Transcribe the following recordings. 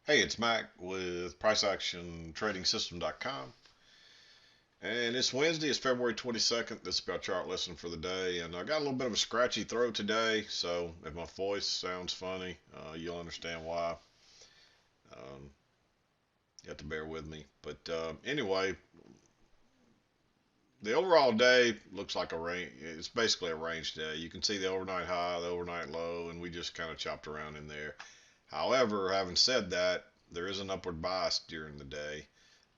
Hey, it's Mack with PriceActionTradingSystem.com. And it's Wednesday, it's February 22nd. This is our chart lesson for the day. And I got a little bit of a scratchy throat today, so if my voice sounds funny, you'll understand why. Um, you have to bear with me. But anyway, the overall day looks like a range. It's basically a range day. You can see the overnight high, the overnight low, and we just kind of chopped around in there. However, having said that, there is an upward bias during the day.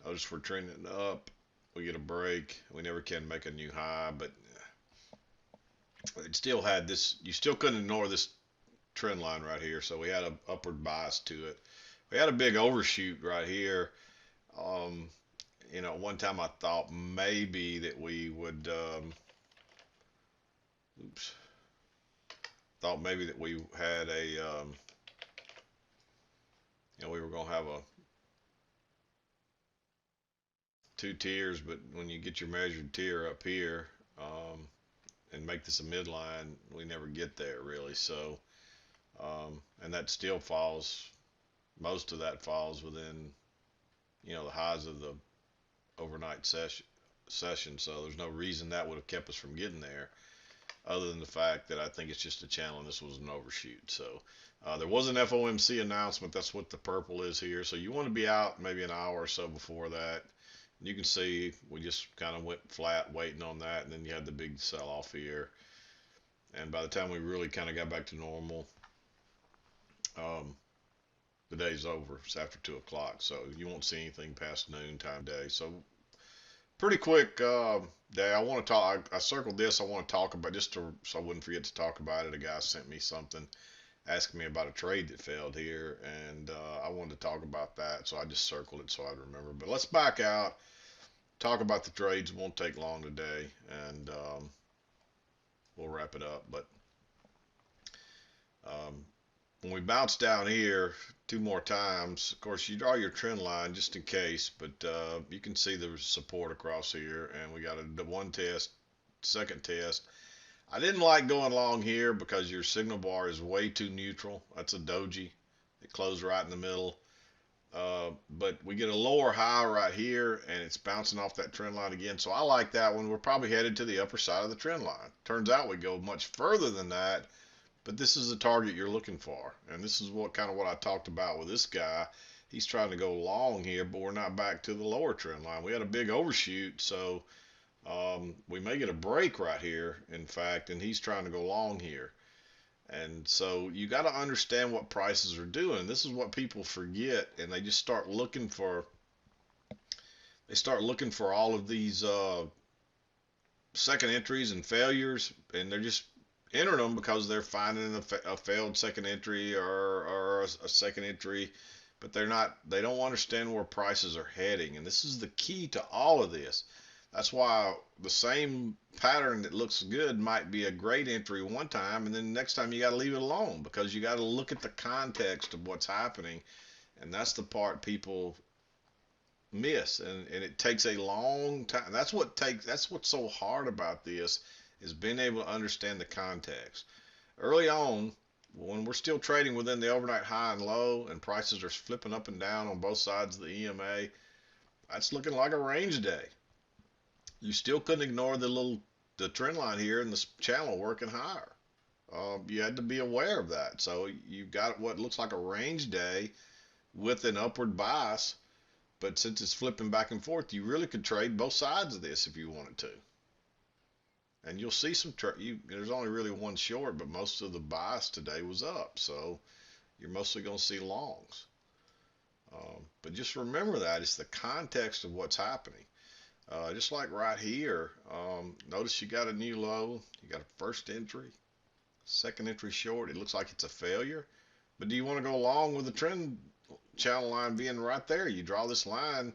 Notice we're trending up. We get a break. We never can make a new high, but it still had this. You still couldn't ignore this trend line right here. So we had an upward bias to it. We had a big overshoot right here. Um, one time I thought maybe that we would, oops, thought maybe that we had we were going to have a two tiers, but when you get your measured tier up here, and make this a midline, we never get there really. So, and that still falls, most of that falls within, the highs of the overnight session. So there's no reason that would have kept us from getting there, other than the fact that I think it's just a channel and this was an overshoot. So there was an FOMC announcement. That's what the purple is here. So you want to be out maybe an hour or so before that. You can see we just kind of went flat waiting on that, and then you had the big sell off here. And by the time we really kind of got back to normal, um, the day's over. It's after 2 o'clock, so you won't see anything past noon time day. So pretty quick day. I want to talk. I circled this. I want to talk about so I wouldn't forget to talk about it. A guy sent me something asking me about a trade that failed here, and I wanted to talk about that. So I just circled it so I'd remember. But let's back out. Talk about the trades. It won't take long today, and we'll wrap it up. But um, when we bounce down here two more times, of course, you draw your trend line just in case, but you can see there's support across here, and we got a one test, second test. I didn't like going long here because your signal bar is way too neutral. That's a doji. It closed right in the middle. But we get a lower high right here, and it's bouncing off that trend line again. So I like that one. We're probably headed to the upper side of the trend line. Turns out we go much further than that, but this is the target you're looking for. And this is what I talked about with this guy. He's trying to go long here, but we're not back to the lower trend line. We had a big overshoot, so we may get a break right here, in fact, and he's trying to go long here. And so you got to understand what prices are doing. This is what people forget, and they just start looking for all of these second entries and failures, and they're just entering them because they're finding a failed second entry or a second entry, but they don't understand where prices are heading, and this is the key to all of this. That's why the same pattern that looks good might be a great entry one time, and then next time you got to leave it alone because you got to look at the context of what's happening, and that's the part people miss, and it takes a long time. That's what's so hard about this, is being able to understand the context early on. When we're still trading within the overnight high and low, and prices are flipping up and down on both sides of the EMA, that's looking like a range day. You still couldn't ignore the trend line here and the channel working higher. You had to be aware of that. So you've got what looks like a range day with an upward bias, but since it's flipping back and forth, you really could trade both sides of this if you wanted to. And you'll see there's only really one short, but most of the bias today was up. So you're mostly going to see longs. But just remember that it's the context of what's happening. Just like right here, notice you got a new low, you got a first entry, second entry short. It looks like it's a failure. But do you want to go along with the trend channel line being right there? You draw this line.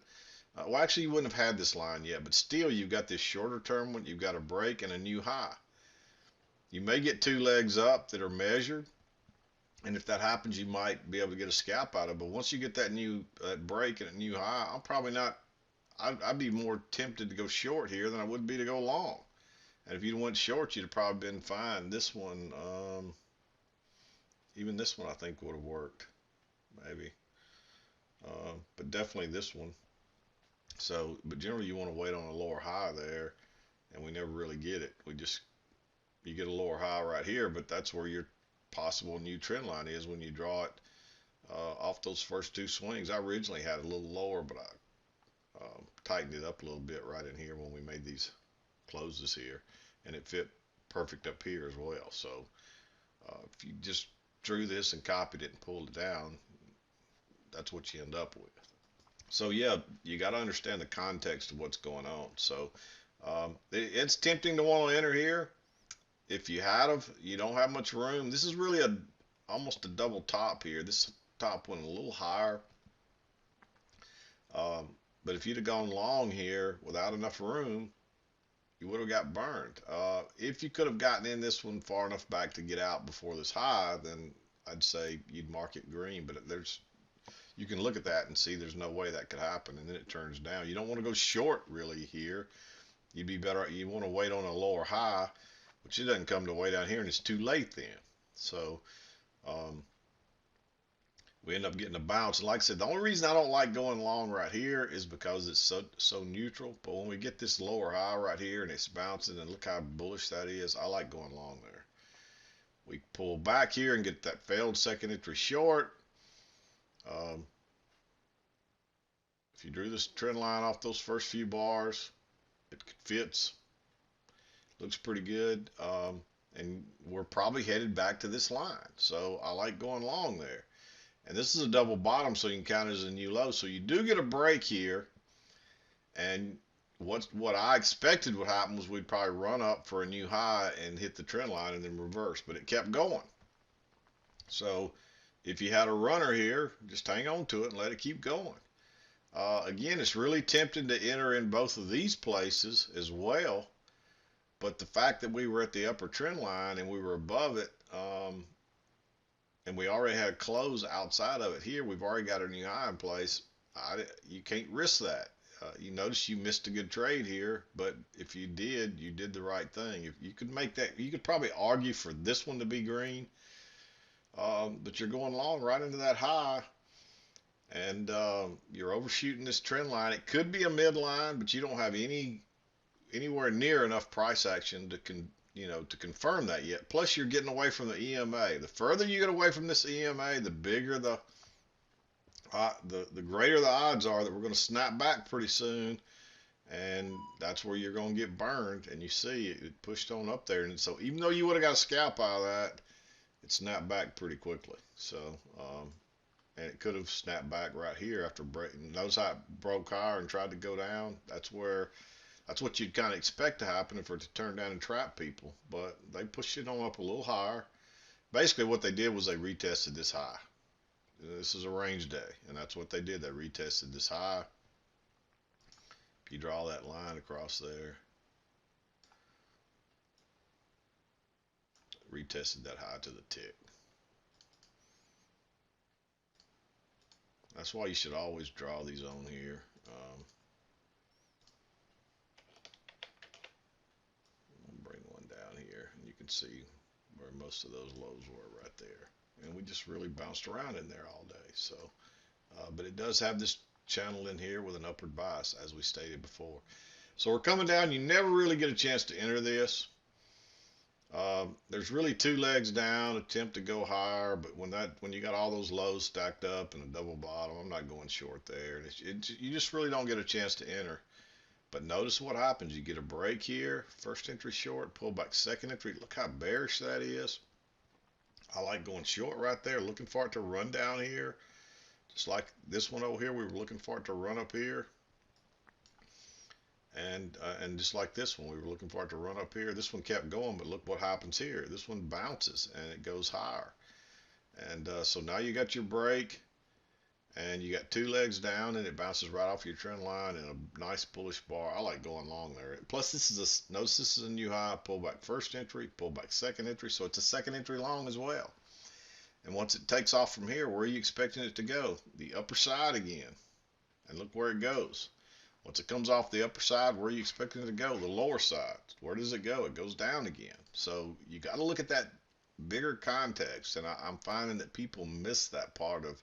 Well, actually, you wouldn't have had this line yet, but still, you've got this shorter term one. You've got a break and a new high. You may get two legs up that are measured, and if that happens, you might be able to get a scalp out of it. But once you get that break and a new high, I'm probably not. I'd be more tempted to go short here than I would be to go long. And if you'd went short, you'd have probably been fine. This one, even this one, I think would have worked, maybe. but definitely this one. So, but generally you want to wait on a lower high there, and we never really get it. You get a lower high right here, but that's where your possible new trend line is when you draw it off those first two swings. I originally had it a little lower, but I tightened it up a little bit right in here when we made these closes here, and it fit perfect up here as well. So if you just drew this and copied it and pulled it down, that's what you end up with. So yeah, you got to understand the context of what's going on. So it's tempting to want to enter here. If you don't have much room. This is really almost a double top here. This top went a little higher. Um, but if you'd have gone long here without enough room, you would have got burned. If you could have gotten in this one far enough back to get out before this high, then I'd say you'd mark it green. But you can look at that and see there's no way that could happen, and then it turns down. You don't want to go short really here. You'd be better. You want to wait on a lower high, which it doesn't come to way down here, and it's too late then. So um, we end up getting a bounce. And like I said, the only reason I don't like going long right here is because it's so neutral. But when we get this lower high right here and it's bouncing, and look how bullish that is, I like going long there. We pull back here and get that failed second entry short. Um, if you drew this trend line off those first few bars, it fits. Looks pretty good. And we're probably headed back to this line. So I like going long there. And this is a double bottom, so you can count it as a new low. So you do get a break here. And what I expected would happen was we'd probably run up for a new high and hit the trend line and then reverse. But it kept going. So if you had a runner here, just hang on to it and let it keep going. Again, it's really tempting to enter in both of these places as well. But the fact that we were at the upper trend line and we were above it, and we already had a close outside of it here, we've already got a new high in place. You can't risk that. You notice you missed a good trade here, but if you did, you did the right thing. If you could make that, you could probably argue for this one to be green, but you're going long right into that high, and you're overshooting this trend line. It could be a midline, but you don't have anywhere near enough price action to confirm that yet. Plus, you're getting away from the EMA. The further you get away from this EMA, the bigger the greater the odds are that we're going to snap back pretty soon, and that's where you're going to get burned. And you see it pushed on up there, and so even though you would have got a scalp out of that, it snapped back pretty quickly. So and it could have snapped back right here after breaking. Notice how it broke higher and tried to go down. That's what you'd kind of expect to happen if it were to turn down and trap people. But they pushed it on up a little higher. Basically, what they did was they retested this high. This is a range day, and that's what they did. They retested this high. If you draw that line across there, retested that high to the tick. That's why you should always draw these on here. I'll bring one down here, and you can see where most of those lows were right there. And we just really bounced around in there all day. So, but it does have this channel in here with an upward bias, as we stated before. So we're coming down. You never really get a chance to enter this. There's really two legs down, attempt to go higher, but when you got all those lows stacked up and a double bottom, I'm not going short there. You just really don't get a chance to enter. But notice what happens. You get a break here, first entry short, pull back second entry. Look how bearish that is. I like going short right there, looking for it to run down here. Just like this one over here, we were looking for it to run up here. And just like this one, we were looking for it to run up here. This one kept going, but look what happens here. This one bounces, and it goes higher. And so now you got your break, and you got two legs down, and it bounces right off your trend line in a nice bullish bar. I like going long there. Plus, notice this is a new high. Pull back first entry, pull back second entry, so it's a second entry long as well. And once it takes off from here, where are you expecting it to go? The upper side again. And look where it goes. Once it comes off the upper side, where are you expecting it to go? The lower side. Where does it go? It goes down again. So you got to look at that bigger context, and I'm finding that people miss that part of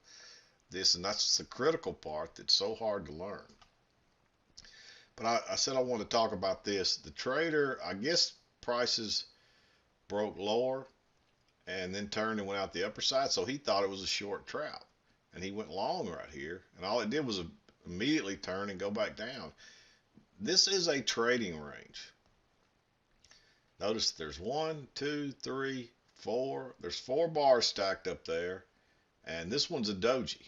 this, and that's the critical part that's so hard to learn. But I said I want to talk about this. The trader, I guess prices broke lower and then turned and went out the upper side, so he thought it was a short trout. And he went long right here, and all it did was immediately turn and go back down. This is a trading range. Notice there's 1, 2, 3, 4. There's 4 bars stacked up there, and this one's a doji.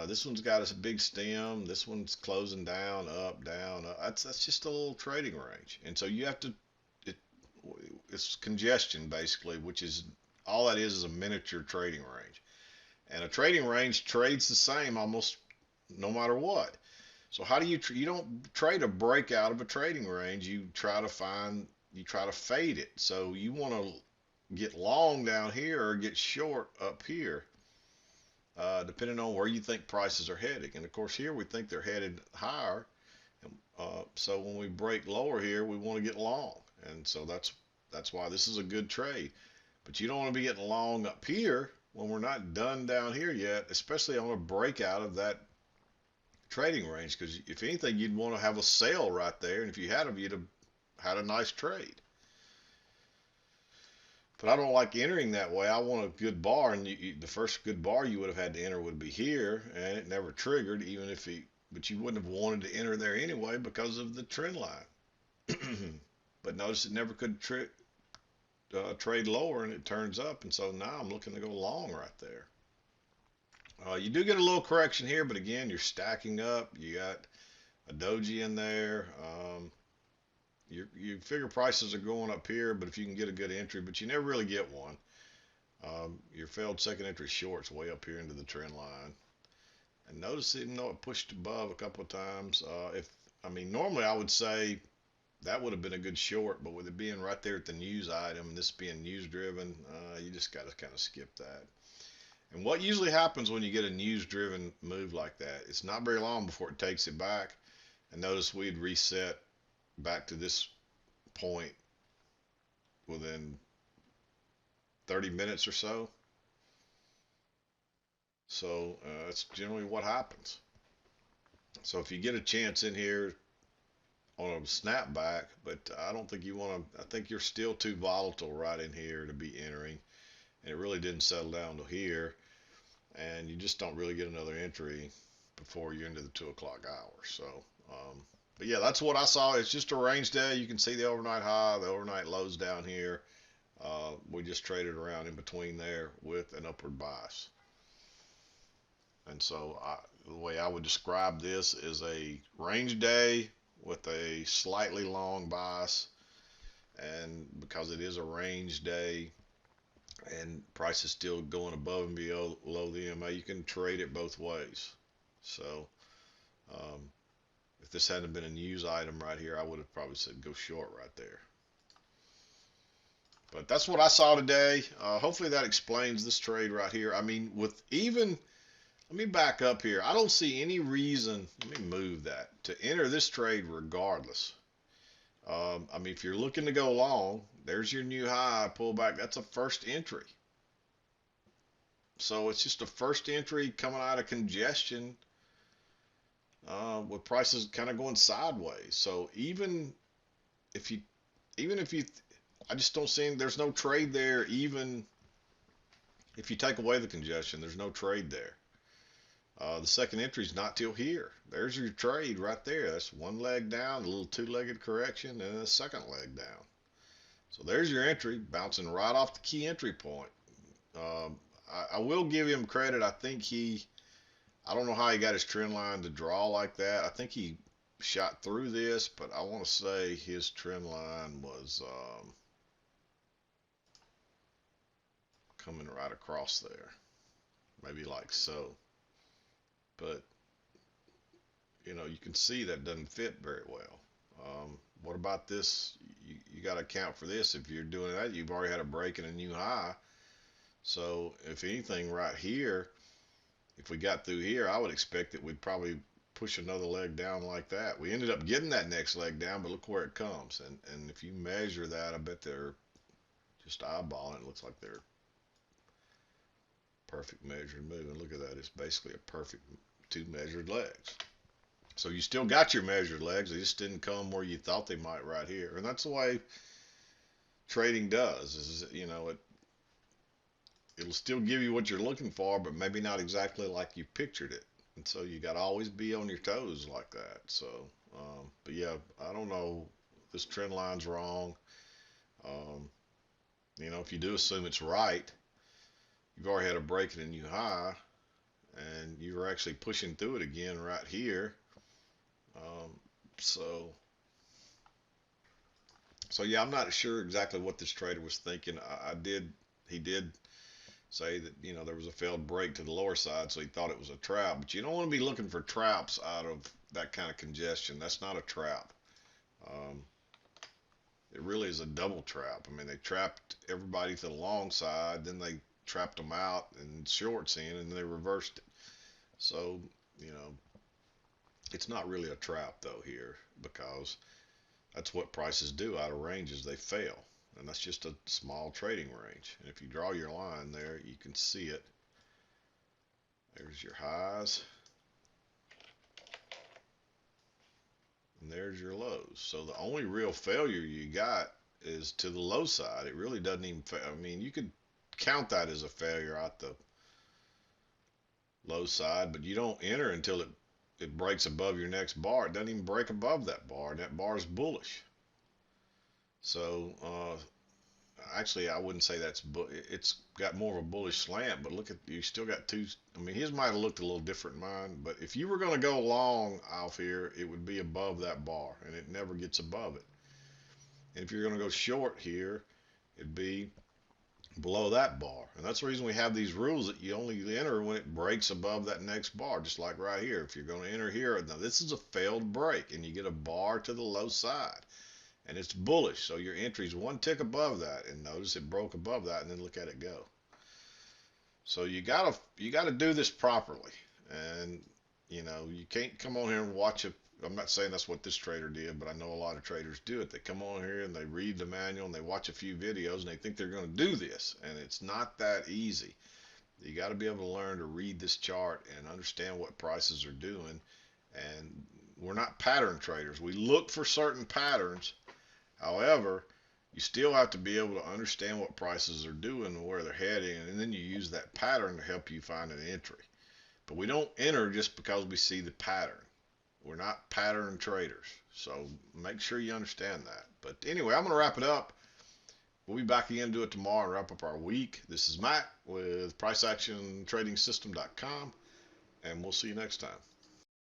This one's got a big stem. This one's closing down, up, down. Up. That's just a little trading range, and so you have to. It's congestion basically, which is all that is a miniature trading range. And a trading range trades the same almost no matter what. So how do you don't trade a breakout of a trading range? You try to fade it. So you want to get long down here or get short up here. Depending on where you think prices are heading. And of course here we think they're headed higher. So when we break lower here, we want to get long. And so that's why this is a good trade. But you don't want to be getting long up here when we're not done down here yet, especially on a breakout of that trading range. Because if anything, you'd want to have a sale right there. And if you had them, you'd have had a nice trade. But I don't like entering that way. I want a good bar, and the first good bar you would have had to enter would be here, and it never triggered, even if but you wouldn't have wanted to enter there anyway because of the trend line. But notice it never could trade lower, and it turns up, and so now I'm looking to go long right there. You do get a little correction here, but again, you're stacking up. You got a doji in there. You figure prices are going up here, but if you can get a good entry, but you never really get one. Your failed second entry short's way up here into the trend line. And notice even though it pushed above a couple of times, normally I would say that would have been a good short, but with it being right there at the news item and this being news driven, you just got to kind of skip that. And what usually happens when you get a news driven move like that, it's not very long before it takes it back. And notice we'd reset back to this point within 30 minutes or so. So that's generally what happens. So if you get a chance in here on a snapback, but I don't think you want to, I think you're still too volatile right in here to be entering, and it really didn't settle down to here, and you just don't really get another entry before you're into the 2 o'clock hour. So but yeah, that's what I saw. It's just a range day. You can see the overnight high, the overnight lows down here. We just traded around in between there with an upward bias. And so the way I would describe this is a range day with a slightly long bias. And because it is a range day and price is still going above and below the EMA, you can trade it both ways. So if this hadn't been a news item right here, I would have probably said go short right there. But that's what I saw today. Hopefully that explains this trade right here. I mean, with even, let me back up here. I don't see any reason, let me move that, to enter this trade regardless. I mean, if you're looking to go long, there's your new high pullback. That's a first entry. So it's just a first entry coming out of congestion with prices kind of going sideways. So even if you, I just don't see, there's no trade there. Even if you take away the congestion, there's no trade there. The second entry is not till here. There's your trade right there. That's one leg down, a little two-legged correction, and a second leg down. So there's your entry, bouncing right off the key entry point. I will give him credit. I think I don't know how he got his trend line to draw like that. I think he shot through this, but I want to say his trend line was coming right across there, maybe like so. But you know, you can see that doesn't fit very well. What about this? You got to account for this. If you're doing that, you've already had a break and a new high. So if anything right here, if we got through here, I would expect that we'd probably push another leg down like that. We ended up getting that next leg down, but look where it comes. And if you measure that, I bet they're just eyeballing it. Looks like they're perfect measured move. And look at that. It's basically a perfect two measured legs. So you still got your measured legs. They just didn't come where you thought they might right here. And that's the way trading does. Is, you know, it'll still give you what you're looking for, but maybe not exactly like you pictured it. And so you got to always be on your toes like that. So, but yeah, I don't know. This trend line's wrong. Um, you know, if you do assume it's right, you've already had a break in a new high, and you're actually pushing through it again right here. Um, so, so yeah, I'm not sure exactly what this trader was thinking. He did say that, you know, there was a failed break to the lower side, so he thought it was a trap. But you don't want to be looking for traps out of that kind of congestion. That's not a trap. Um, it really is a double trap. I mean, they trapped everybody to the long side, then they trapped them out and shorts in, and they reversed it. So, you know, it's not really a trap though here, because that's what prices do out of ranges. They fail. And that's just a small trading range. And if you draw your line there, you can see it. There's your highs. And there's your lows. So the only real failure you got is to the low side. It really doesn't even fail. I mean, you could count that as a failure out the low side, but you don't enter until it breaks above your next bar. It doesn't even break above that bar, and that bar is bullish. So, actually, I wouldn't say it's got more of a bullish slant, but look at, you still got two. I mean, his might have looked a little different than mine, but if you were going to go long off here, it would be above that bar, and it never gets above it. And if you're going to go short here, it'd be below that bar. And that's the reason we have these rules that you only enter when it breaks above that next bar, just like right here. If you're going to enter here, now this is a failed break, and you get a bar to the low side. And it's bullish, so your entry's one tick above that, and notice it broke above that, and then look at it go. So you gotta do this properly, and you know, you can't come on here and watch it. I'm not saying that's what this trader did, but I know a lot of traders do it. They come on here and they read the manual and they watch a few videos and they think they're going to do this, and it's not that easy. You got to be able to learn to read this chart and understand what prices are doing. And we're not pattern traders. We look for certain patterns. However, you still have to be able to understand what prices are doing and where they're heading, and then you use that pattern to help you find an entry. But we don't enter just because we see the pattern. We're not pattern traders, so make sure you understand that. But anyway, I'm going to wrap it up. We'll be back again to do it tomorrow and wrap up our week. This is Matt with PriceActionTradingSystem.com, and we'll see you next time.